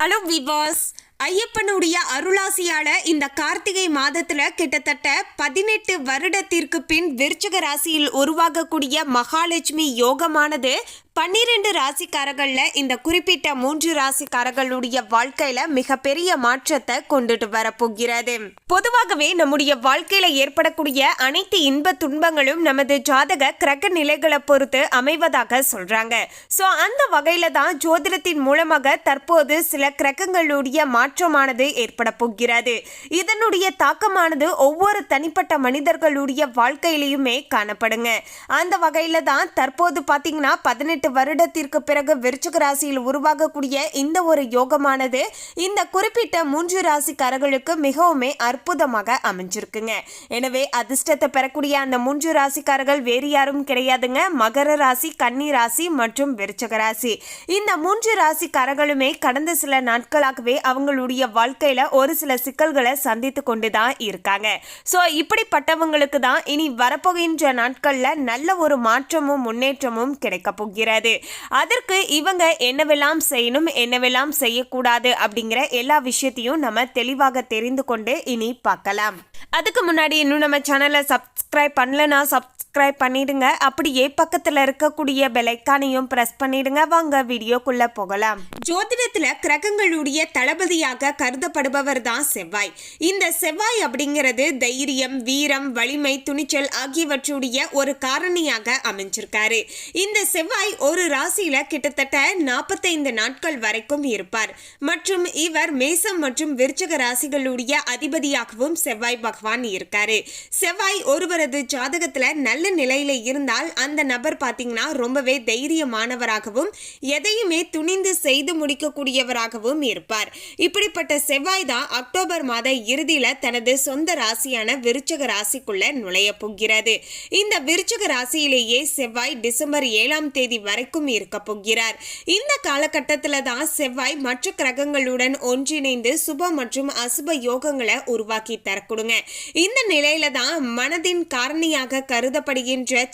Hello விவாஸ், ஐயப்பனுடைய அருளாசியால இந்த கார்த்திகை மாதத்துல கிட்டத்தட்ட 18 வருடத்திற்கு பின் விருச்சிக ராசியில் உருவாகக்கூடிய மகாலட்சுமி யோகமானது 12 ராசிக்காரர்கள்ல இந்த குறிப்பிட்ட 3 ராசிக்காரர்களுடைய வாழ்க்கையில மிகப்பெரிய மாற்றத்தை கொண்டுட்டு வரப்போகிறது. பொதுவாகவே நம்முடைய வாழ்க்கையில ஏற்படக்கூடிய அனைத்து இன்ப துன்பங்களும் நமது ஜாதக கிரக நிலைகளை பொறுத்து அமைவதாக சொல்றாங்க. சோ அந்த வகையில தான் ஜோதிடத்தின் மூலமாக தற்போது சில கிரகங்களுடைய மாற்றமானது ஏற்பட போகிறது. இதனுடைய தாக்கமானது ஒவ்வொரு தனிப்பட்ட மனிதர்களுடைய வாழ்க்கையிலுமே காணப்படுங்க. அந்த வகையில தான் தற்போது பாத்தீங்கன்னா 18 வருடத்திற்கு பிறகு விருச்சிக ராசியில் உருவாகக்கூடிய இந்த ஒரு யோகமானது இந்த குறிப்பிட்ட 3 ராசிக்காரர்களுக்கு மிகவும் அற்புதமாக அமைஞ்சிருக்குங்க. எனவே அதிர்ஷ்டத்தை பெறக்கூடிய அந்த 3 ராசிக்காரர்கள் வேறு யாரும் கிடையாதுங்க, மகர ராசி, கன்னி ராசி மற்றும் விருச்சிக ராசி. இந்த 3 ராசிக்காரர்களுமே கடந்த சில நாட்களாகவே அவங்களுடைய வாழ்க்கையில ஒரு சில சிக்கல்களை சந்தித்து கொண்டுதான் இருக்காங்க. சோ இப்படிப்பட்டவங்களுக்கு தான் இனி வரப்போகின்ற நாட்கள்ல நல்ல ஒரு மாற்றமும் முன்னேற்றமும் கிடைக்க போகிறது. அதற்கு இவங்க என்னவெல்லாம் செய்யணும், என்னவெல்லாம் செய்யக்கூடாது அப்படிங்கிற எல்லா விஷயத்தையும் நம்ம தெளிவாக தெரிந்து கொண்டு இனி பார்க்கலாம். அதுக்கு முன்னாடி இன்னும் நம்ம சேனலை சப்ஸ்கிரைப் பண்ணலனா சப்ஸ்கிரைப் பண்ணிடுங்க. அப்படியே பக்கத்துல இருக்கக்கூடிய பெல் ஐகானையும் பிரஸ் பண்ணிடுங்க. வாங்க வீடியோக்குள்ள போகலாம். ஜோதிடத்துல கிரகங்களுடைய தளபதியாக கருதப்படுபவர் தான் செவ்வாய். இந்த செவ்வாய் அப்படிங்கிறது தைரியம், வீரம், வலிமை, துணிச்சல் ஆகியவற்றுடைய ஒரு காரணியாக அமைஞ்சிருக்காரு. இந்த செவ்வாய் ஒரு ராசியில கிட்டத்தட்ட 45 நாட்கள் வரைக்கும் இருப்பார். மற்றும் இவர் மேசம் மற்றும் விருச்சிக ராசிகளுடைய அதிபதியாகவும் செவ்வாய் பகவான் இருக்காரு. செவ்வாய் ஒருவரது ஜாதகத்துல நல்ல நிலையில இருந்தால் அந்த நபர் பாத்தீங்கன்னா ரொம்பவே தைரியமானவராகவும் எதையுமே துணிந்து செய்து முடிக்கக்கூடியவராகவும் இருப்பார். இப்படிப்பட்ட செவ்வாய் தான் அக்டோபர் மாத இறுதியில தனது சொந்த ராசியான விருச்சிக ராசிக்குள்ள நுழைய போகிறது. இந்த விருச்சிக ராசியிலேயே செவ்வாய் டிசம்பர் 7ஆம் தேதி வரைக்கும் இருக்க போகிறார். இந்த காலகட்டத்துல தான் செவ்வாய் மற்ற கிரகங்களுடன் ஒன்றிணைந்து சுப மற்றும் அசுப யோகங்களை உருவாக்கி தரக்கூடுங்க. இந்த நிலையில தான் மனதின் காரணியாக கருதப்படுகின்ற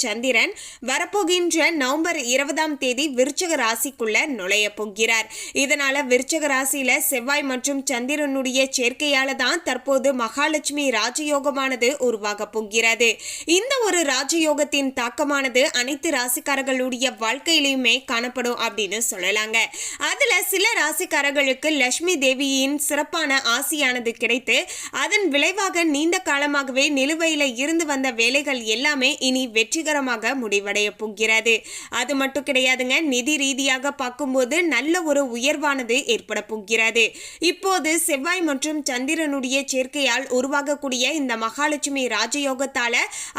சந்திரன் வரப்போகின்ற நவம்பர் 20ஆம் தேதி விருச்சிக ராசிக்குள்ள நுழைய போகிறார். இதனால விருச்சிக ராசியில செவ்வாய் மற்றும் சந்திரனுடைய சேர்க்கையால தான் தற்போது மகாலட்சுமி ராஜயோகமானது உருவாக போகிறது. இந்த ஒரு ராஜயோகத்தின் தாக்கமானது அனைத்து ராசிக்காரர்களுடைய வாழ்க்கையிலுமே காணப்படும் அப்படின்னு சொல்லலாங்க. அதுல சில ராசிக்காரர்களுக்கு லட்சுமி தேவியின் சிறப்பான ஆசியானது கிடைத்து அதன் விளைவாக நீண்ட காலமாகவே நிலுவையில இருந்து வந்த வேலைகள் எல்லாமே இனி வெற்றிகரமாக முடிவடைய போகிறது. அது மட்டும் கிடையாதுங்க, நிதி ரீதியாக பார்க்கும்போது நல்ல ஒரு உயர்வானது ஏற்பட போகிறது. இப்போது செவ்வாய் மற்றும் சந்திரனுடைய சேர்க்கையால் உருவாகக்கூடிய இந்த மகாலட்சுமி ராஜயோகத்தால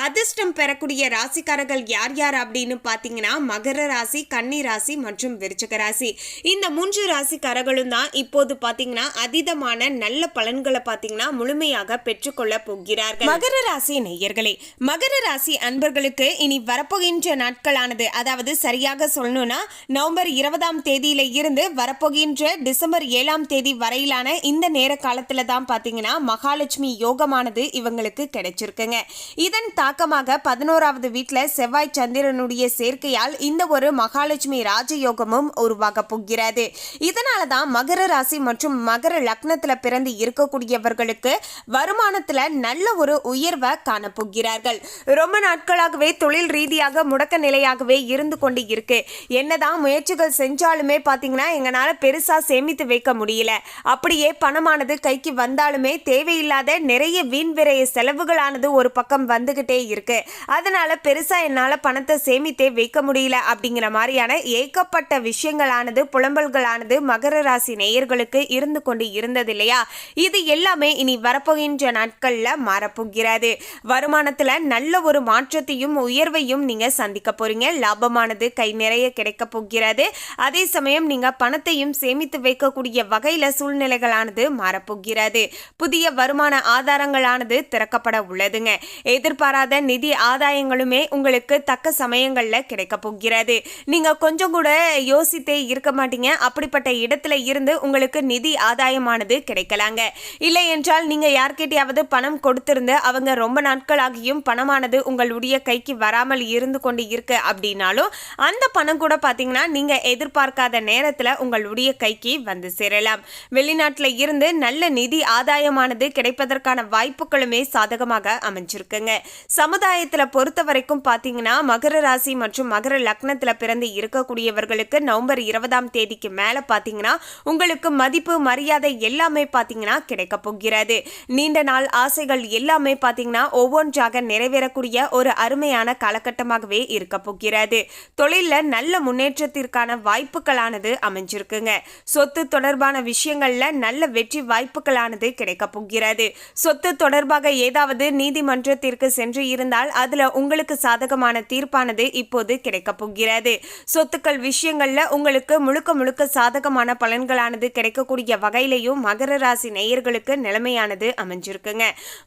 அதிர்ஷ்டம் பெறக்கூடிய ராசிக்காரர்கள் யார் யார் அப்படின்னு பாத்தீங்கன்னா மகர ராசி, கன்னி ராசி மற்றும் விருச்சிக ராசி. இந்த 3 ராசிக்காரர்களும் தான் இப்போது பாத்தீங்கன்னா அதீதமான நல்ல பலன்களை பாத்தீங்கன்னா முழுமையாக பெற்றுக்கொள்ள போகிறார்கள். மகர ராசி நேயர்களே, மகர ராசி அன்பர்களுக்கு இனி வரப்போகின்ற நாட்களானது, அதாவது சரியாக சொல்லணும்னா நவம்பர் 20ஆம் தேதியில இருந்து வரப்போகின்ற டிசம்பர் 7ஆம் தேதி வரையிலான இந்த நேர காலத்துல தான் பாத்தீங்கன்னா மகாலட்சுமி யோகமானது இவங்களுக்கு கிடைச்சிருக்குங்க. இதன் தாக்கமாக 11வது வீட்டுல செவ்வாய் சந்திரனுடைய சேர்க்கையால் இந்த ஒரு மகாலட்சுமி ராஜயோகமும் உருவாக போகிறது. இதனாலதான் மகர ராசி மற்றும் மகர லக்னத்துல பிறந்து இருக்கக்கூடியவர்களுக்கு வருமானத்துல நல்ல ஒரு உயர்வை காணப்போகிறார்கள். ரொம்ப நாட்களாகவே தொழில் ரீதியாக முடக்க நிலையாகவே இருந்து கொண்டு இருக்கு. என்னதான் முயற்சிகள் செஞ்சாலுமே பாத்தீங்கன்னா எங்களால பெருசா சேமித்து வைக்க முடியல. அப்படியே பணமானது கைக்கு வந்தாலுமே தேவையில்லாத நிறைய வீண் விரைய செலவுகளானது ஒரு பக்கம் வந்துகிட்டே இருக்கு. அதனால பெருசா என்னால பணத்தை சேமித்தே வைக்க முடியல அப்படிங்கிற மாதிரியான ஏகப்பட்ட விஷயங்களானது, புலம்பல்களானது மகர ராசி நேயர்களுக்கு இருந்து கொண்டு இருந்தது இல்லையா? இது எல்லாமே இனி வரப்போகின்ற நாட்கள்ல மாறப்போகிறது. வருமானத்துல நல்ல ஒரு மாற்றத்தையும் உயர்வையும் நீங்க சந்திக்க போறீங்க. லாபமானது கை நிறைய கிடைக்க போகிறது. அதே சமயம் நீங்க பணத்தையும் சேமித்து வைக்கக்கூடிய வகையில சூழ்நிலைகளானது மாறப்போகிறது. புதிய வருமான ஆதாரங்களானது திறக்கப்பட உள்ளதுங்க. எதிர்பாராத நிதி ஆதாயங்களுமே உங்களுக்கு தக்க சமயங்கள்ல கிடைக்க போகிறது. நீங்க கொஞ்சம் கூட யோசித்தே இருக்க மாட்டீங்க. அப்படிப்பட்ட இடத்துல இருந்து உங்களுக்கு நிதி ஆதாயமானது கிடைக்கலாங்க. இல்லை என்றால் நீங்க யார்கிட்டயாவது பணம் கொடுத்திருந்து அவங்க ரொம்ப நாட்களாகியும் பணமானது உங்களுடைய உங்களுடைய கைக்கு வராமல் இருந்து கொண்டு இருக்கு அப்படின்னாலும் அந்த பணம் கூட பாத்தீங்கன்னா நீங்க எதிர்பார்க்காத நேரத்துல உங்களுடைய கைக்கு வந்து சேரலாம். வெளிநாட்டுல இருந்து நல்ல நிதி ஆதாயமானது கிடைப்பதற்கான வாய்ப்புகளுமே சாதகமாக அமைஞ்சிருக்குங்க. சமுதாயத்துல பொறுத்த வரைக்கும் பாத்தீங்கன்னா மகர ராசி மற்றும் மகர லக்னத்துல பிறந்து இருக்கக்கூடியவர்களுக்கு நவம்பர் 20ஆம் தேதிக்கு மேல பாத்தீங்கன்னா உங்களுக்கு மதிப்பு மரியாதை எல்லாமே பாத்தீங்கன்னா கிடைக்க போகிறது. நீண்ட நாள் ஆசைகள் எல்லாமே பாத்தீங்கன்னா ஒவ்வொன்றாக நிறைவேறக்கூடிய ஒரு அருமையான காலகட்டமாகவே இருக்க போகிறது. தொழில நல்ல முன்னேற்றத்திற்கான வாய்ப்புகளானது அமைஞ்சிருக்குங்க. சொத்து தொடர்பான விஷயங்கள்ல நல்ல வெற்றி வாய்ப்புகளானது கிடைக்க போகிறது. சொத்து தொடர்பாக ஏதாவது நீதிமன்றத்திற்கு சென்று இருந்தால் அதுல உங்களுக்கு சாதகமான தீர்ப்பானது இப்போது கிடைக்க போகிறது. சொத்துக்கள் விஷயங்கள்ல உங்களுக்கு முழுக்க சாதகமான பலன்களானது கிடைக்கக்கூடிய வகையிலையும் மகர ராசி நேயர்களுக்கு நிலைமையானது அமைஞ்சிருக்குங்க.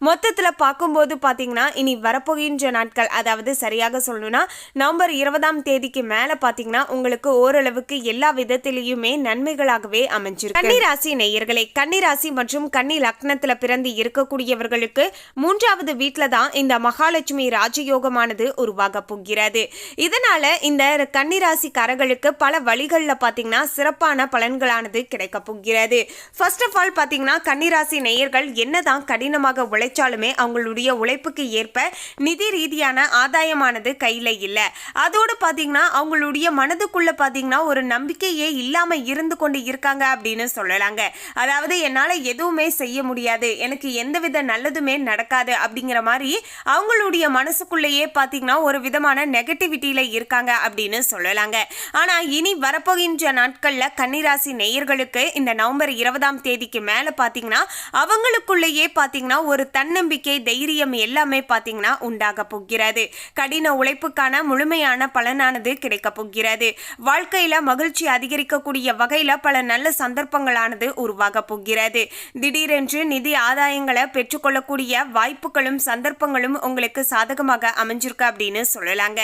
மொத்தத்துல பார்க்கும்போது பாத்தீங்கன்னா இனி வரப்போகின்ற நாட்கள், அதாவது சரியாக சொல்லணும்னா நவம்பர் 20ஆம் தேதிக்கு மேல பாத்தீங்கன்னா உங்களுக்கு ஓரளவுக்கு எல்லா விதத்திலையுமே நன்மைகளாகவே அமைஞ்சிருக்கு. கன்னிராசி நேயர்களை, கன்னிராசி மற்றும் கன்னி லக்னத்துல பிறந்து இருக்கக்கூடியவர்களுக்கு 3வது வீட்டுல தான் இந்த மகாலட்சுமி ராஜயோகமானது உருவாக போகிறது. இதனால இந்த கன்னிராசிக்காரர்களுக்கு பல வழிகள்ல பாத்தீங்கன்னா சிறப்பான பலன்களானது கிடைக்க போகிறது. ஃபர்ஸ்ட் ஆஃப் ஆல் பாத்தீங்கன்னா கன்னிராசி நேயர்கள் என்னதான் கடினமாக உழைச்சாலுமே அவங்களுடைய உழைப்புக்கு ஏற்ப நிதி ரீதியான ஆதாயமானது கையில இல்ல. அதோடு பாத்தீங்கன்னா அவங்களுடைய மனதுக்குள்ள பாத்தீங்கன்னா ஒரு நம்பிக்கையே இல்லாம இருந்து கொண்டு இருக்காங்க அப்படின்னு சொல்லலாங்க. அதாவது என்னால எதுவுமே செய்ய முடியாது, எனக்கு எந்தவித நல்லதுமே நடக்காது அப்படிங்கிற மாதிரி அவங்களுடைய மனசுக்குள்ளேயே பாத்தீங்கன்னா ஒரு விதமான நெகட்டிவிட்டியில இருக்காங்க அப்படின்னு சொல்லலாங்க. ஆனா இனி வரப்போகின்ற நாட்கள்ல கன்னிராசி நேயர்களுக்கு இந்த நவம்பர் 20ஆம் தேதிக்கு மேல பாத்தீங்கன்னா அவங்களுக்குள்ளேயே பாத்தீங்கன்னா ஒரு தன்னம்பிக்கை தைரியம் எல்லாமே பாத்தீங்கன்னா உண்டாக போகிறது. கடின உழைப்புக்கான முழுமையான பலனானது கிடைக்க போகிறது. வாழ்க்கையில மகிழ்ச்சி அதிகரிக்கக்கூடிய வகையில பல நல்ல சந்தர்ப்பங்களானது உருவாக போகிறது. திடீரென்று நிதி ஆதாயங்களை பெற்றுக்கொள்ளக்கூடிய வாய்ப்புகளும் சந்தர்ப்பங்களும் உங்களுக்கு சாதகமாக அமைஞ்சிருக்கு அப்படின்னு சொல்லலாங்க.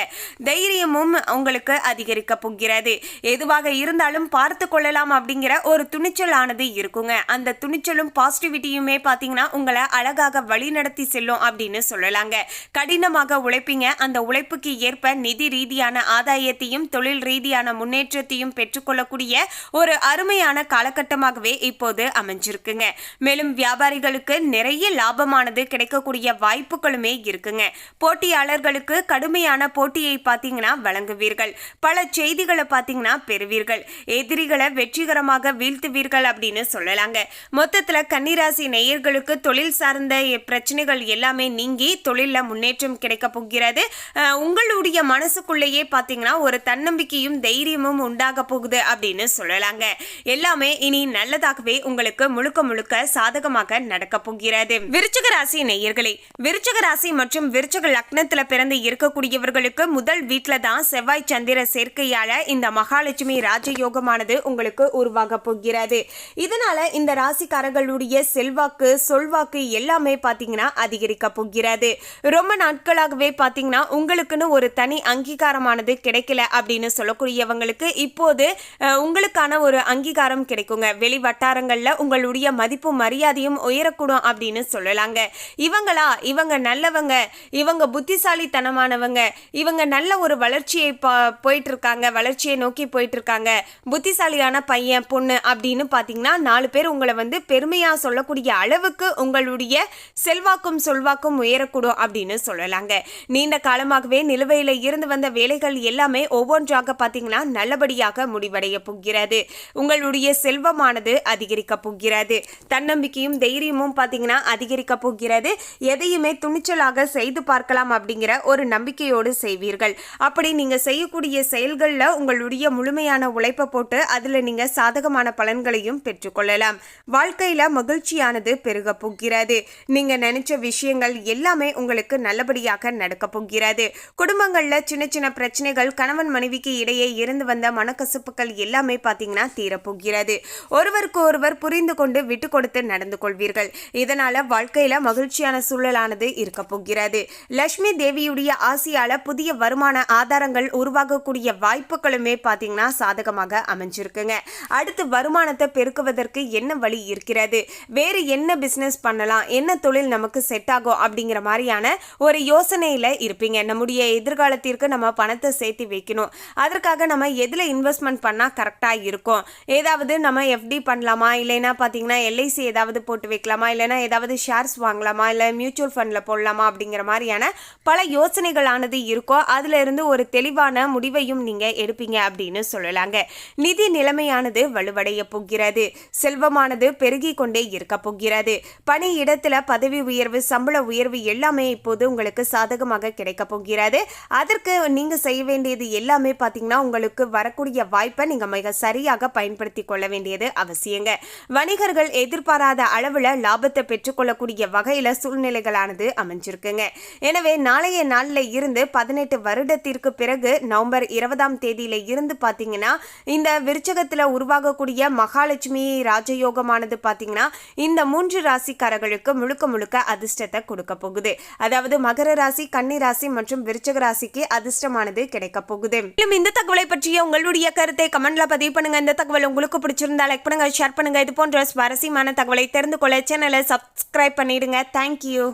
தைரியமும் உங்களுக்கு அதிகரிக்க போகிறது. எதுவாக இருந்தாலும் பார்த்து கொள்ளலாம் அப்படிங்கிற ஒரு துணிச்சல் ஆனது இருக்குங்க. அந்த துணிச்சலும் பாசிட்டிவிட்டியுமே பாத்தீங்கன்னா உங்களை அழகாக வழி நடத்தி செல்லும் அப்படின்னு சொல்லலாங்க. கடினமாக உழைப்பீங்க. அந்த உழைப்புக்கு ஏற்ப நிதி ரீதியான ஆதாயத்தையும் தொழில் ரீதியான முன்னேற்றத்தையும் பெற்றுக்கொள்ளக்கூடிய ஒரு அருமையான காலகட்டமாகவே இப்போது அமைஞ்சிருக்குங்க. மேலும் வியாபாரிகளுக்கு நிறைய லாபமானது கிடைக்கக்கூடிய வாய்ப்புகளுமே இருக்குங்க. போட்டியாளர்களுக்கு கடுமையான போட்டியை பாத்தீங்கன்னா வழங்குவீர்கள். பல செய்திகளை பாத்தீங்கன்னா பெறுவீர்கள். எதிரிகளை வெற்றிகரமாக வீழ்த்துவீர்கள் அப்படின்னு சொல்லலாங்க. மொத்தத்துல கன்னிராசி நேயர்களுக்கு தொழில் சார்ந்த பிரச்சனைகள் எல்லாமே நீங்கி தொழில முன்னேற்றம் கிடைக்க போகிறது. உங்களுடைய மனசுக்குள்ளேயே பாத்தீங்கன்னா ஒரு தன்னம்பிக்கையும் தைரியமும் உண்டாக போகுது அப்படின்னு சொல்லலாங்க. எல்லாமே இனி நல்லதாகவே உங்களுக்கு முழுக்க சாதகமாக நடக்க போகிறது. விருச்சிக ராசி நேயர்களே, விருச்சிக ராசி மற்றும் விருச்சிக லக்னத்துல பிறந்து இருக்கக்கூடியவர்களுக்கு முதல் வீட்டுல தான் செவ்வாய் சந்திர சேர்க்கையால இந்த மகாலட்சுமி ராஜயோகமானது உங்களுக்கு உருவாக போகிறது. இதனால இந்த ராசிக்காரர்களுடைய செல்வாக்கு சொல்வாக்கு எல்லாமே பாத்தீங்கன்னா அதிகரிக்க போகிறது. ரொம்ப நாட்களாகவே பாத்தீங்கன்னா உங்களுக்குன்னு ஒரு தனி அங்கீகாரமானது கிடைக்கல அப்படின்னு சொல்லக்கூடியவங்களுக்கு இப்போது உங்களுக்கான ஒரு அங்கீகாரம் கிடைக்குங்க. வெளி வட்டாரங்கள்ல உங்களுடைய மதிப்பு மரியாதையும் உயரக்கூடும் அப்படின்னு சொல்லலாங்க. இவங்க நல்லவங்க, இவங்க புத்திசாலித்தனமானவங்க, இவங்க நல்ல ஒரு வளர்ச்சியை போயிட்டு இருக்காங்க, வளர்ச்சியை நோக்கி போயிட்டு இருக்காங்க, புத்திசாலியான பையன் பொண்ணு அப்படின்னு பாத்தீங்கன்னா 4 பேர் உங்களை வந்து பெருமையா சொல்லக்கூடிய அளவுக்கு உங்களுடைய செல்வாக்கும் சொல்வாக்கும் உயரக்கூடும் அப்படின்னு சொல்லலாங்க. நீண்ட காலமாகவே நிலுவையில இருந்து வந்த வேலைகள் எல்லாமே ஒவ்வொன்றாக பாத்தீங்கன்னா நல்லபடியாக முடிவடைய போகிறது. உங்களுடைய செல்வமானது அதிகரிக்க போகிறது. தன்னம்பிக்கையும் தைரியமும் பாத்தீங்கன்னா அதிகரிக்க போகிறது. எதையுமே துணிச்சலாக செய்து பார்க்கலாம் அப்படிங்கிற ஒரு நம்பிக்கையோடு செய்வீர்கள். அப்படி நீங்க செய்யக்கூடிய செயல்கள்ல உங்களுடைய முழுமையான உழைப்பை போட்டு அதுல நீங்க சாதகமான பலன்களையும் பெற்றுக்கொள்ளலாம். வாழ்க்கையில மகிழ்ச்சியானது பெருக போகிறது. நீங்க நினைச்ச விஷயங்கள் எல்லாமே உங்களுக்கு நல்லபடியாக நடக்க போகிறது. குடும்பங்கள்ல சின்ன பிரச்சனைகள், கணவன் மனைவிக்கு இடையே இருந்து வந்த மனக்கசப்புகள் எல்லாமே பாத்தீங்கன்னா தீரப்போகிறது. ஒருவருக்கு ஒருவர் புரிந்து கொண்டு விட்டு கொடுத்து நடந்து கொள்வீர்கள். இதனால வாழ்க்கையில மகிழ்ச்சியான சூழலானது இருக்க போகிறது. லட்சுமி தேவியுடைய ஆசியால புதிய வருமான ஆதாரங்கள் உருவாகக்கூடிய வாய்ப்புகளுமே பாத்தீங்கன்னா சாதகமாக அமைஞ்சிருக்குங்க. அடுத்து வருமானத்தை பெருக்குவதற்கு என்ன வழி இருக்கிறது, வேறு என்ன பிசினஸ் பண்ணலாம், என்ன தொழில் நமக்கு செட் ஆகும் அப்படிங்கிற மாதிரியான ஒரு யோசனை யோசனையில் இருப்பீங்க. நம்முடைய எதிர்காலத்திற்கு நம்ம பணத்தை சேர்த்து வைக்கணும், அதற்காக நம்ம எதில் இன்வெஸ்ட்மெண்ட் பண்ணால் கரெக்டாக இருக்கும், ஏதாவது நம்ம எஃப்டி பண்ணலாமா, இல்லைன்னா பார்த்தீங்கன்னா எல்ஐசி ஏதாவது போட்டு வைக்கலாமா, இல்லைன்னா ஏதாவது ஷேர்ஸ் வாங்கலாமா, இல்லை மியூச்சுவல் ஃபண்டில் போடலாமா அப்படிங்கிற மாதிரியான பல யோசனைகளானது இருக்கும். அதில் இருந்து ஒரு தெளிவான முடிவையும் நீங்கள் எடுப்பீங்க அப்படின்னு சொல்லலாங்க. நிதி நிலைமையானது வலுவடைய போகிறது, செல்வமானது பெருகி கொண்டே இருக்க போகிறது. பணி இடத்துல பதவி உயர்வு, சம்பள உயர்வு எல்லாமே இப்போது உங்களுக்கு சாதகமாக கிடைக்க போகிறது. அதற்கு நீங்க செய்ய வேண்டியது எல்லாமே பாத்தீங்கன்னா உங்களுக்கு வரக்கூடிய வாய்ப்பை நீங்க மிக சரியாக பயன்படுத்தி கொள்ள வேண்டியது அவசியங்க. வணிகர்கள் எதிர்பாராத அளவுல லாபத்தை பெற்றுக்கொள்ளக்கூடிய வகையில சூழ்நிலைகளானது அமைஞ்சிருக்குங்க. எனவே நாளைய நாள்ல இருந்து 18 வருடத்திற்கு பிறகு நவம்பர் 20ஆம் தேதியில இருந்து பாத்தீங்கன்னா இந்த விருச்சகத்துல உருவாகக்கூடிய மகாலட்சுமி ராஜயோகமானது பாத்தீங்கன்னா இந்த 3 ராசிக்காரர்களுக்கு முழுக்க முழுக்க அதிர்ஷ்டத்தை கொடுக்க போகுது. அதாவது மகர ராசி, கன்னி ராசி மற்றும் விருச்சக ராசிக்கு அதிர்ஷ்டமானது கிடைக்க போகுது. மேலும் இந்த தகவலை பற்றிய உங்களுடைய கருத்தை கமெண்ட்ல பதிவு பண்ணுங்க. இந்த தகவல் உங்களுக்கு பிடிச்சிருந்தா லைக் பண்ணுங்க, ஷேர் பண்ணுங்க. இது போன்ற சுவாரஸ்யமான தகவலை தெரிந்து கொள்ள சேனலை சப்ஸ்கிரைப் பண்ணிடுங்க. தேங்க்யூ.